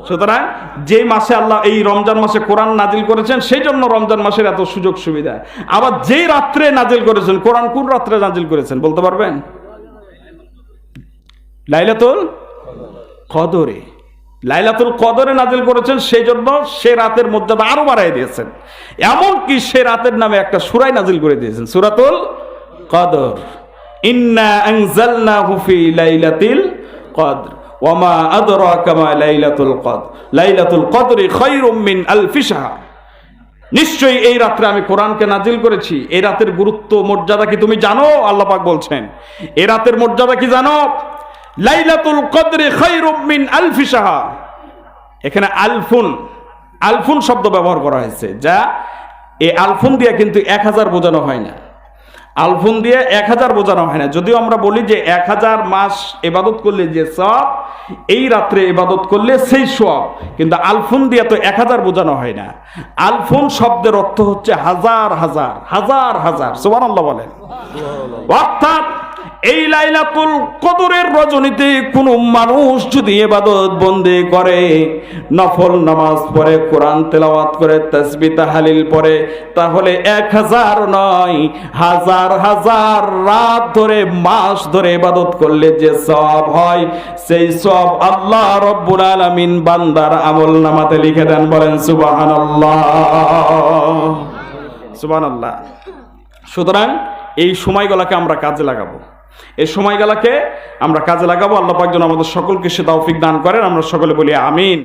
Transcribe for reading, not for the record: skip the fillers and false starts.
সুতরাং যে মাসে আল্লাহ এই রমজান মাসে কোরআন নাজিল করেছেন সেই জন্য রমজান মাসের এত সুযোগ সুবিধা। আবার যেই রাত্রে নাজিল করেছেন কোরআন, কোন রাত্রে নাজিল করেছেন বলতে পারবেন? লাইলাতুল কদরে, লাইলাতুল কদরে নাজিল করেছেন, সেই জন্য সে রাতের মর্যাদা আরো বাড়াই দিয়েছেন। এমনকি সে রাতের নামে একটা সূরা নাজিল করে দিয়েছেন, সূরাতুল কদর। ইন্না আনজালনাহু ফি লাইলাতিল কদর ওয়া মা আদরাকা মা লাইলাতুল কদর লাইলাতুল কদরি খায়রুম মিন আলফি শাহর। নিশ্চয়ই এই রাত্রে আমি কোরআনকে নাজিল করেছি। এই রাতের গুরুত্ব মর্যাদা কি তুমি জানো? আল্লাহ পাক বলছেন এই রাতের মর্যাদা কি জানো? লাইলাতুল কদরি খায়রুম মিন আলফি শাহর। এখানে আলফুন, আলফুন শব্দ ব্যবহার করা হয়েছে, যা এই আলফুন দিয়ে কিন্তু 1000 বোঝানো হয় না। আলফুন দিয়ে 1000 বোঝানো হয় না। যদিও আমরা বলি যে 1000 মাস ইবাদত করলে যে সওয়াব, এই রাত্রে ইবাদত করলে সেই সওয়াব, কিন্তু আলফুন দিয়ে তো 1000 বোঝানো হয় না। আলফুন শব্দের অর্থ হচ্ছে হাজার হাজার, হাজার হাজার। সুবহানাল্লাহ বলেন। অর্থাৎ এই লাইলাতুল কদরের রজনীতে কোনো মানুষ যদি ইবাদত বন্দি করে, নফল নামাজ পড়ে, কোরআন তেলাওয়াত করে, তাসবিহ তাহলিল পড়ে, তাহলে 1000 নয়, হাজার হাজার রাত ধরে, মাস ধরে ইবাদত করলে যে সওয়াব হয়, সেই সওয়াব আল্লাহ রাব্বুল আলামিন বান্দার আমলনামাতে লিখে দেন। বলেন সুবহানাল্লাহ, সুবহানাল্লাহ। সুতরাং এই সময়গুলোকে আমরা কাজে লাগাবো, এই সময়গুলোকে আমরা কাজে লাগাবো। আল্লাহ পাক যেন আমাদের সকলকে সে তৌফিক দান করেন। আমরা সকলে বলি আমিন।